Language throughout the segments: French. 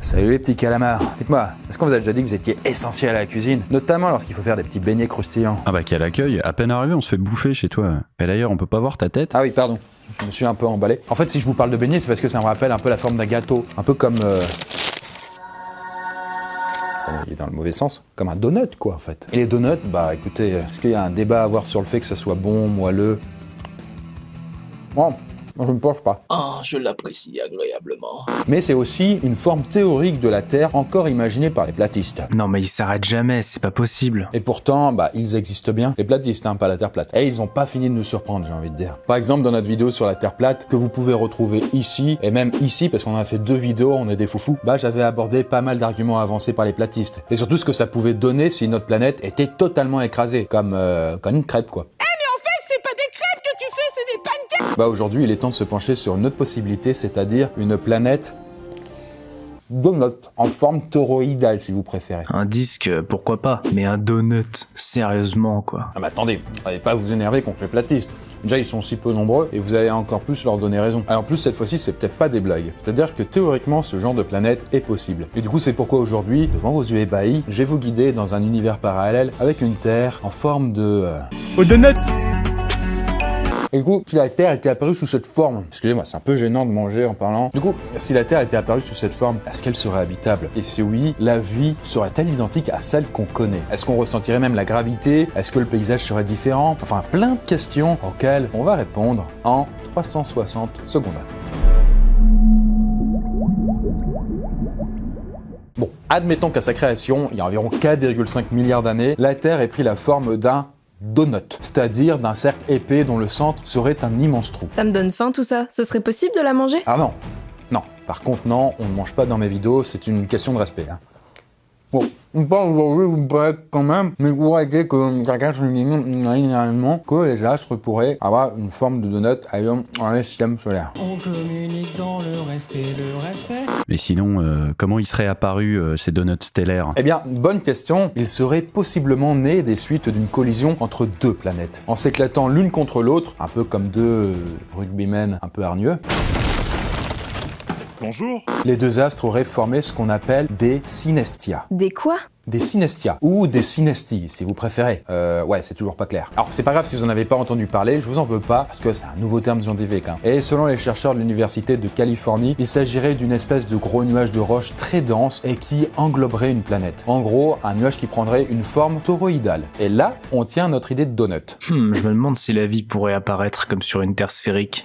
Salut les petits calamars. Dites-moi, est-ce qu'on vous a déjà dit que vous étiez essentiel à la cuisine? Notamment lorsqu'il faut faire des petits beignets croustillants. Ah bah quel accueil, à peine arrivé on se fait bouffer chez toi. Et d'ailleurs on peut pas voir ta tête? Ah oui, pardon, je me suis un peu emballé. En fait, si je vous parle de beignets, c'est parce que ça me rappelle un peu la forme d'un gâteau. Un peu comme... Il est dans le mauvais sens, comme un donut quoi en fait. Et les donuts, bah écoutez, est-ce qu'il y a un débat à avoir sur le fait que ça soit bon, moelleux? Bon, moi je ne pense pas. Ah, je l'apprécie agréablement. Mais c'est aussi une forme théorique de la Terre encore imaginée par les platistes. Non mais il s'arrête jamais, c'est pas possible. Et pourtant, bah, ils existent bien. Les platistes, hein, pas la Terre plate. Et ils ont pas fini de nous surprendre, j'ai envie de dire. Par exemple, dans notre vidéo sur la Terre plate, que vous pouvez retrouver ici, et même ici, parce qu'on a fait 2 vidéos, on est des foufous, bah, j'avais abordé pas mal d'arguments avancés par les platistes. Et surtout ce que ça pouvait donner si notre planète était totalement écrasée, comme une crêpe, quoi. Bah aujourd'hui, il est temps de se pencher sur une autre possibilité, c'est-à-dire une planète donut, en forme toroïdale si vous préférez. Un disque, pourquoi pas, mais un donut, sérieusement quoi. Ah mais attendez, n'allez pas vous énerver contre les platistes. Déjà, ils sont si peu nombreux et vous allez encore plus leur donner raison. Alors en plus, cette fois-ci, c'est peut-être pas des blagues. C'est-à-dire que théoriquement, ce genre de planète est possible. Et du coup, c'est pourquoi aujourd'hui, devant vos yeux ébahis, je vais vous guider dans un univers parallèle avec une Terre en forme de... Au donut. Et du coup, si la Terre était apparue sous cette forme, excusez-moi, c'est un peu gênant de manger en parlant. Du coup, si la Terre était apparue sous cette forme, est-ce qu'elle serait habitable? Et si oui, la vie serait-elle identique à celle qu'on connaît? Est-ce qu'on ressentirait même la gravité? Est-ce que le paysage serait différent? Enfin, plein de questions auxquelles on va répondre en 360 secondes. Bon, admettons qu'à sa création, il y a environ 4,5 milliards d'années, la Terre ait pris la forme d'un donut, c'est-à-dire d'un cercle épais dont le centre serait un immense trou. Ça me donne faim tout ça. Ce serait possible de la manger? Ah non, non. Par contre, non, on ne mange pas dans mes vidéos, c'est une question de respect. Hein. Bon, on parle aujourd'hui, vous me paraît quand même, mais vous voyez que quelqu'un généralement que les astres pourraient avoir une forme de donut ailleurs dans le système solaire. On communique dans le respect, Mais sinon, comment ils seraient apparus ces donuts stellaires? Eh bien, bonne question. Ils seraient possiblement nés des suites d'une collision entre 2 planètes, en s'éclatant l'une contre l'autre, un peu comme 2 rugbymen un peu hargneux. Bonjour. Les 2 astres auraient formé ce qu'on appelle des synestia. Des quoi? Des synestia, ou des synesties, si vous préférez. Ouais, c'est toujours pas clair. Alors, c'est pas grave si vous en avez pas entendu parler, je vous en veux pas, parce que c'est un nouveau terme scientifique. Hein. Et selon les chercheurs de l'université de Californie, il s'agirait d'une espèce de gros nuage de roche très dense et qui engloberait une planète. En gros, un nuage qui prendrait une forme toroïdale. Et là, on tient notre idée de donut. Je me demande si la vie pourrait apparaître comme sur une Terre sphérique.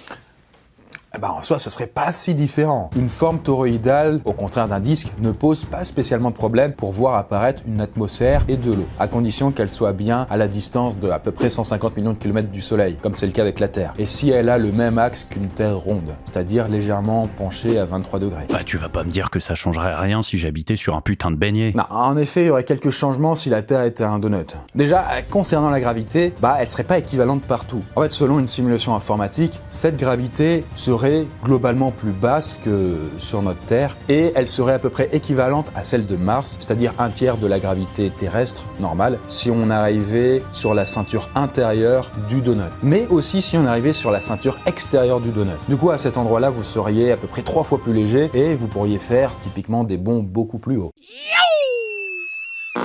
Eh ben, en soi, ce serait pas si différent. Une forme toroïdale, au contraire d'un disque, ne pose pas spécialement de problème pour voir apparaître une atmosphère et de l'eau, à condition qu'elle soit bien à la distance de à peu près 150 millions de kilomètres du Soleil, comme c'est le cas avec la Terre. Et si elle a le même axe qu'une Terre ronde, c'est-à-dire légèrement penchée à 23 degrés. Bah tu vas pas me dire que ça changerait rien si j'habitais sur un putain de beignet. Non, en effet, il y aurait quelques changements si la Terre était un donut. Déjà, concernant la gravité, bah elle serait pas équivalente partout. En fait, selon une simulation informatique, cette gravité serait globalement plus basse que sur notre Terre et elle serait à peu près équivalente à celle de Mars, c'est-à-dire un tiers de la gravité terrestre normale si on arrivait sur la ceinture intérieure du donut, mais aussi si on arrivait sur la ceinture extérieure du donut. Du coup, à cet endroit-là, vous seriez à peu près 3 fois plus léger et vous pourriez faire typiquement des bonds beaucoup plus hauts.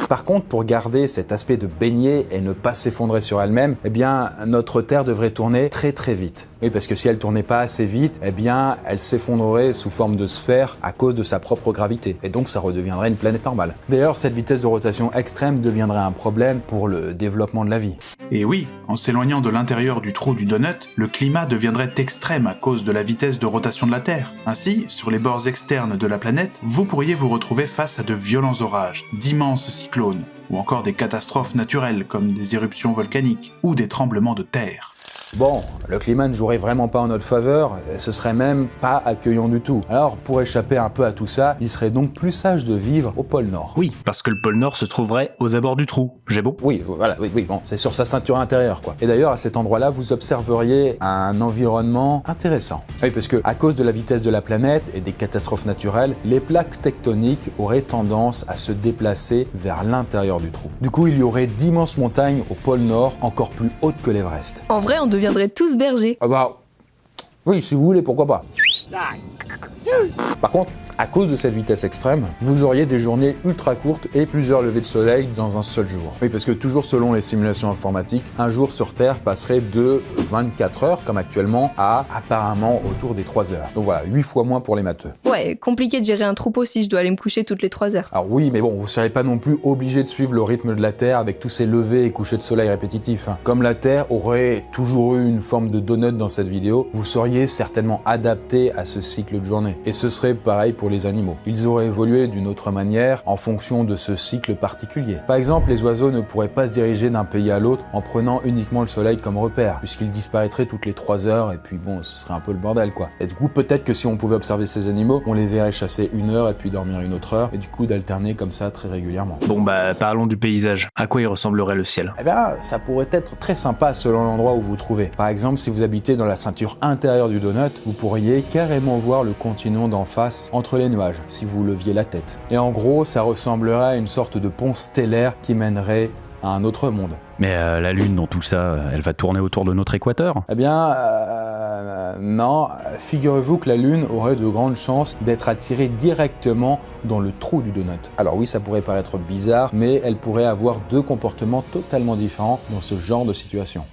Par contre, pour garder cet aspect de beignet et ne pas s'effondrer sur elle-même, eh bien, notre Terre devrait tourner très très vite. Oui, parce que si elle tournait pas assez vite, eh bien, elle s'effondrerait sous forme de sphère à cause de sa propre gravité. Et donc, ça redeviendrait une planète normale. D'ailleurs, cette vitesse de rotation extrême deviendrait un problème pour le développement de la vie. Et oui, en s'éloignant de l'intérieur du trou du donut, le climat deviendrait extrême à cause de la vitesse de rotation de la Terre. Ainsi, sur les bords externes de la planète, vous pourriez vous retrouver face à de violents orages, d'immenses cyclones, ou encore des catastrophes naturelles comme des éruptions volcaniques ou des tremblements de terre. Bon, le climat ne jouerait vraiment pas en notre faveur, et ce serait même pas accueillant du tout. Alors, pour échapper un peu à tout ça, il serait donc plus sage de vivre au pôle Nord. Oui, parce que le pôle Nord se trouverait aux abords du trou. J'ai beau? Oui, voilà, oui, bon, c'est sur sa ceinture intérieure, quoi. Et d'ailleurs, à cet endroit-là, vous observeriez un environnement intéressant. Oui, parce que, à cause de la vitesse de la planète et des catastrophes naturelles, les plaques tectoniques auraient tendance à se déplacer vers l'intérieur du trou. Du coup, il y aurait d'immenses montagnes au pôle Nord, encore plus hautes que l'Everest. En vrai, on deviendrait tous bergers. Ah bah, oui, si vous voulez, pourquoi pas. Par contre, À cause de cette vitesse extrême, vous auriez des journées ultra courtes et plusieurs levées de soleil dans un seul jour. Oui, parce que toujours selon les simulations informatiques, un jour sur Terre passerait de 24 heures, comme actuellement, à apparemment autour des 3 heures. Donc voilà, 8 fois moins pour les matheux. Ouais, compliqué de gérer un troupeau si je dois aller me coucher toutes les 3 heures. Alors oui, mais bon, vous ne serez pas non plus obligé de suivre le rythme de la Terre avec tous ces levées et couchers de soleil répétitifs. Comme la Terre aurait toujours eu une forme de donut dans cette vidéo, vous seriez certainement adapté à ce cycle de journée. Et ce serait pareil pour les animaux. Ils auraient évolué d'une autre manière en fonction de ce cycle particulier. Par exemple, les oiseaux ne pourraient pas se diriger d'un pays à l'autre en prenant uniquement le soleil comme repère, puisqu'ils disparaîtraient toutes les 3 heures et puis bon, ce serait un peu le bordel quoi. Et du coup, peut-être que si on pouvait observer ces animaux, on les verrait chasser 1 heure et puis dormir 1 autre heure, et du coup d'alterner comme ça très régulièrement. Bon bah, parlons du paysage. À quoi il ressemblerait le ciel? Eh bien, ça pourrait être très sympa selon l'endroit où vous vous trouvez. Par exemple, si vous habitez dans la ceinture intérieure du donut, vous pourriez carrément voir le continent d'en face entre les nuages, si vous leviez la tête. Et en gros, ça ressemblerait à une sorte de pont stellaire qui mènerait à un autre monde. Mais la Lune, dans tout ça, elle va tourner autour de notre équateur? Eh bien, non. Figurez-vous que la Lune aurait de grandes chances d'être attirée directement dans le trou du donut. Alors oui, ça pourrait paraître bizarre, mais elle pourrait avoir 2 comportements totalement différents dans ce genre de situation.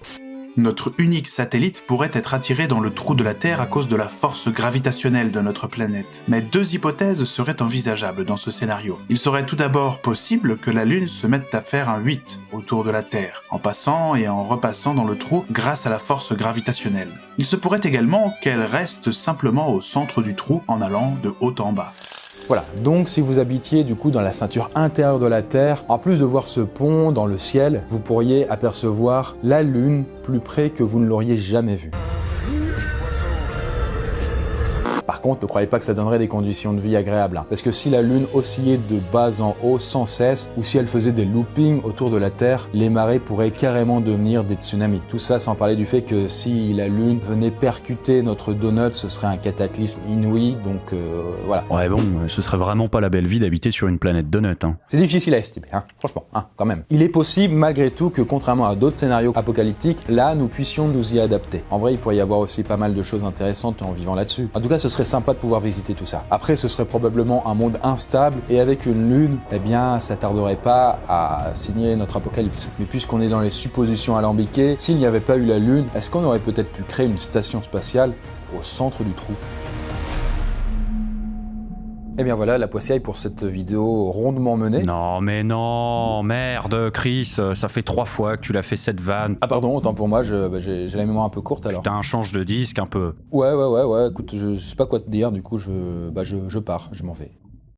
Notre unique satellite pourrait être attiré dans le trou de la Terre à cause de la force gravitationnelle de notre planète. Mais 2 hypothèses seraient envisageables dans ce scénario. Il serait tout d'abord possible que la Lune se mette à faire un 8 autour de la Terre, en passant et en repassant dans le trou grâce à la force gravitationnelle. Il se pourrait également qu'elle reste simplement au centre du trou en allant de haut en bas. Voilà, donc si vous habitiez du coup dans la ceinture intérieure de la Terre, en plus de voir ce pont dans le ciel, vous pourriez apercevoir la Lune plus près que vous ne l'auriez jamais vue. Par contre, ne croyez pas que ça donnerait des conditions de vie agréables, parce que si la Lune oscillait de bas en haut sans cesse, ou si elle faisait des loopings autour de la Terre, les marées pourraient carrément devenir des tsunamis. Tout ça sans parler du fait que si la Lune venait percuter notre donut, ce serait un cataclysme inouï, donc voilà. Ouais bon, ce serait vraiment pas la belle vie d'habiter sur une planète donut, hein. C'est difficile à estimer, franchement, quand même. Il est possible, malgré tout, que contrairement à d'autres scénarios apocalyptiques, là, nous puissions nous y adapter. En vrai, il pourrait y avoir aussi pas mal de choses intéressantes en vivant là-dessus. En tout cas, ce serait sympa de pouvoir visiter tout ça. Après, ce serait probablement un monde instable, et avec une lune, eh bien, ça tarderait pas à signer notre apocalypse. Mais puisqu'on est dans les suppositions alambiquées, s'il n'y avait pas eu la lune, est-ce qu'on aurait peut-être pu créer une station spatiale au centre du trou ? Et bien voilà la poissille pour cette vidéo rondement menée. Non mais non, merde, Chris, ça fait 3 fois que tu l'as fait cette vanne. Ah pardon, autant pour moi, j'ai la mémoire un peu courte alors. Putain, change de disque un peu. Ouais, écoute, je sais pas quoi te dire, du coup je pars, je m'en vais.